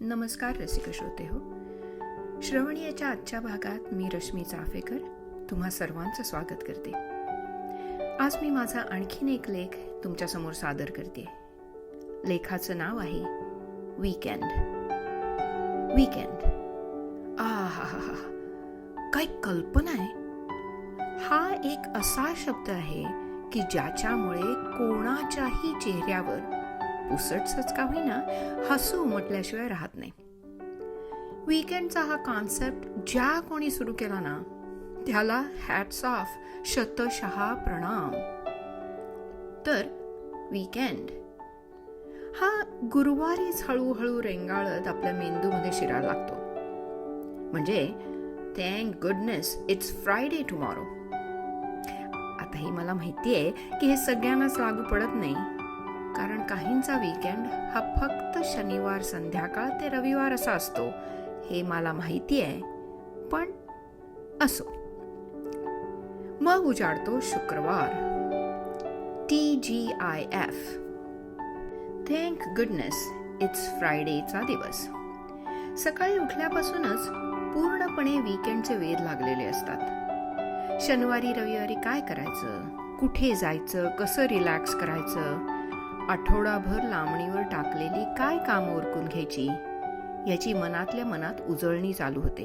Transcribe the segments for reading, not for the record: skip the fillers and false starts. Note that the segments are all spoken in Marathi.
नमस्कार रसिक श्रोते हो. श्रवणीयाच्या आजच्या भागात मी रश्मी चाफेकर तुम्हा सर्वांचं स्वागत करते. आज मी माझा आणखीन एक लेख तुमच्यासमोर सादर करते. लेखाचं नाव आहे वीकेंड. वीकेंड. आहा, काय कल्पना आहे. हा एक असा शब्द आहे की ज्याच्यामुळे कोणाच्याही चेहऱ्यावर पुसटसच का होईना हसू उमटल्याशिवाय राहत नाही. वीकेंडचा हा कॉन्सेप्ट ज्या कोणी सुरू केला ना त्याला हॅट्स ऑफ, शतशः प्रणाम. तर वीकेंड हा गुरुवारीच हळूहळू रेंगाळत आपल्या मेंदूमध्ये शिरायला लागतो. म्हणजे thank goodness it's Friday tomorrow. आता हे मला माहितीये की हे सगळ्यांनाच लागू पडत नाही, कारण काहींचा वीकेंड हा फक्त शनिवार संध्याकाळ ते रविवार असा असतो हे मला माहिती आहे. पण असो. मग उजाडतो शुक्रवार. TGIF, थँक गुडनेस इट्स फ्रायडेचा दिवस. सकाळी उठल्यापासूनच पूर्णपणे वीकेंडचे वेध लागलेले असतात. शनिवारी रविवारी काय करायचं, कुठे जायचं, कसं रिलॅक्स करायचं, आठवडाभर लांबणीवर टाकलेली काय कामं उरकून घ्यायची याची मनातल्या मनात उजळणी चालू होते.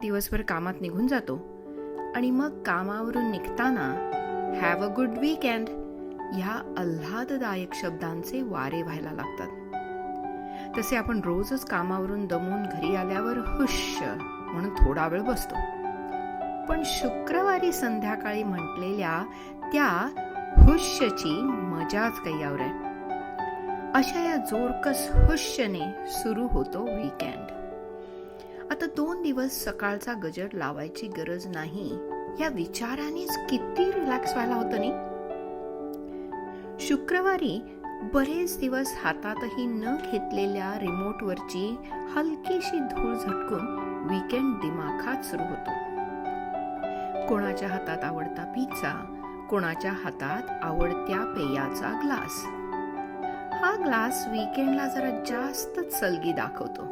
दिवसभर कामात निघून जातो आणि मग कामावरून निघताना हॅव अ गुड वीकेंड ह्या आल्हाददायक शब्दांचे वारे व्हायला लागतात. तसे आपण रोजच कामावरून दमून घरी आल्यावर हुश म्हणून थोडा वेळ बसतो. पण शुक्रवारी संध्याकाळी म्हटलेल्या त्या हुश्यची मजाच काही और आहे. अशा या जोरकस हुश्यने सुरू होतो वीकेंड. आता 2 दिवस सकाळचा गजर लावायची गरज नाही या विचारानेच किती रिलॅक्स व्हायला होतं नाही. शुक्रवारी बरेच दिवस हातातही न घेतलेल्या रिमोटवरची हलकीशी धूळ झटकून वीकेंड दिमाखात सुरू होतो. कोणाच्या हातात आवडता पिझ्झा, कोणाच्या हातात आवडत्या पेयाचा ग्लास. हा ग्लास वीकेंडला जरा जास्तच सलगी दाखवतो.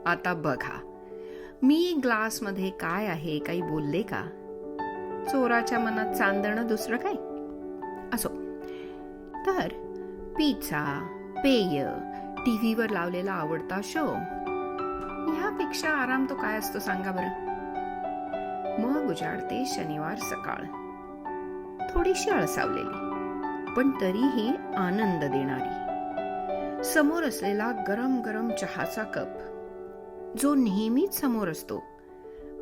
आता बघा, मी ग्लासमध्ये काय आहे काही बोलले का? चोराच्या मनात चांदणं दुसरं काय. असो. तर पिझ्झा, पेय, टीव्हीवर लावलेला आवडता शो ह्यापेक्षा आराम तो काय असतो सांगा बरं. मग उजाडते शनिवार सकाळ. थोडीशी अळसावलेली पण तरीही आनंद देणारी. समोर असलेला गरम गरम चहाचा कप जो नेहमीच समोर असतो,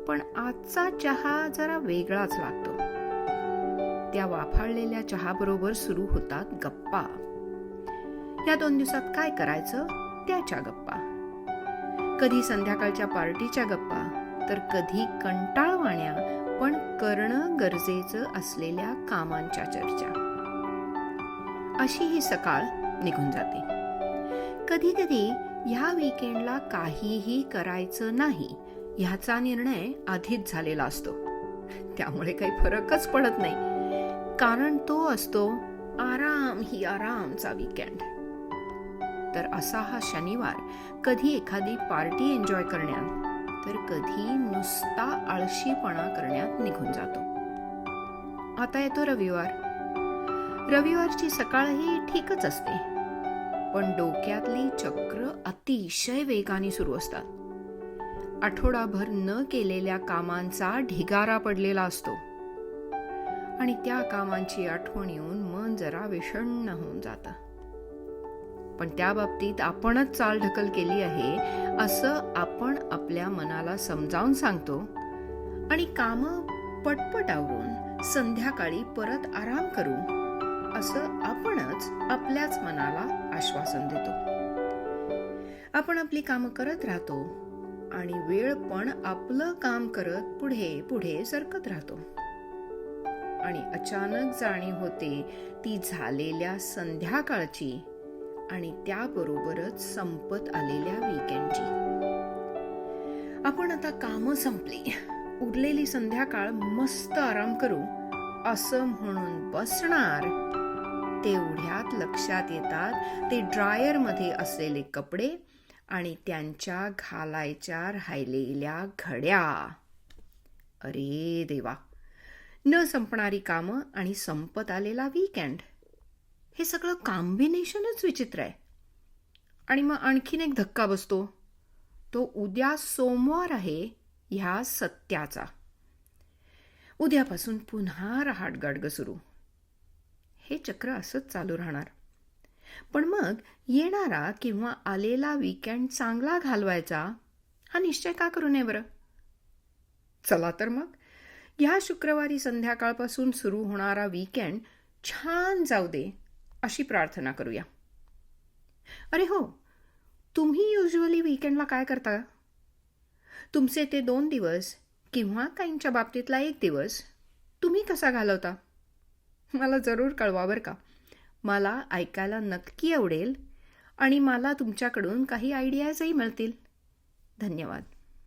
पण आजचा चहा जरा वेगळाच लागतो. त्या वाफाळलेल्या चहाबरोबर सुरू होतात गप्पा. या 2 दिवसात काय करायचं त्याच्या गप्पा. कधी संध्याकाळच्या पार्टीच्या गप्पा, तर कधी कंटाळवाण्या पण करणं गरजेचं असलेल्या कामांच्या चर्चा. अशी ही सकाळ निघून जाते. कधी कधी ह्या वीकेंडला काहीही करायचं नाही ह्याचा निर्णय आधीच झालेला असतो. त्यामुळे काही फरकच पडत नाही, कारण तो असतो आराम ही आरामचा वीकेंड. तर असा हा शनिवार कधी एखादी पार्टी एन्जॉय करण्यात, तर कधी नुसता आळशीपणा करण्यात निघून जातो. आता येतो रविवार. रविवारची सकाळही ठीकच असते, पण डोक्यातली चक्र अतिशय वेगाने सुरू असतात. आठवडाभर न केलेल्या कामांचा ढिगारा पडलेला असतो आणि त्या कामांची आठवण येऊन मन जरा विषण्ण होऊन जातं. पण त्या बाबतीत आपणच चालढकल केली आहे असं आपण आपल्या मनाला समजावून सांगतो आणि कामं पटपट आवरून संध्याकाळी परत आराम करू असं आपणच आपल्याच मनाला आश्वासन देतो. आपण आपली कामं करत राहतो आणि वेळ पण आपलं काम करत पुढे पुढे सरकत राहतो आणि अचानक जाणीव होते ती झालेल्या संध्याकाळची आणि त्याबरोबरच संपत आलेल्या वीकेंडची. आपण आता कामं संपली, उरलेली संध्याकाळ मस्त आराम करू असं म्हणून बसणार तेवढ्यात लक्षात येतात ते ड्रायरमध्ये असलेले कपडे आणि त्यांच्या घालायच्या राहिलेल्या घड्या. अरे देवा, न संपणारी कामं आणि संपत आलेला वीकेंड, हे सगळं कॉम्बिनेशनच विचित्र आहे. आणि मग आणखीन एक धक्का बसतो, तो उद्या सोमवार आहे ह्या सत्याचा. उद्यापासून पुन्हा रहाटगाडगं सुरू. हे चक्र असंच चालू राहणार. पण मग येणारा किंवा आलेला वीकेंड चांगला घालवायचा हा निश्चय का करू नये बरं? चला तर मग ह्या शुक्रवारी संध्याकाळपासून सुरू होणारा वीकेंड छान जाऊ दे अशी प्रार्थना करूया. अरे हो, तुम्ही युजुअली वीकेंडला काय करता? तुमचे ते 2 दिवस किंवा काहींच्या बाबतीतला 1 दिवस तुम्ही कसा घालवता? मला जरूर कळवा बरं का. मला ऐकायला नक्की आवडेल आणि मला तुमच्याकडून काही आयडियाजही मिळतील. धन्यवाद.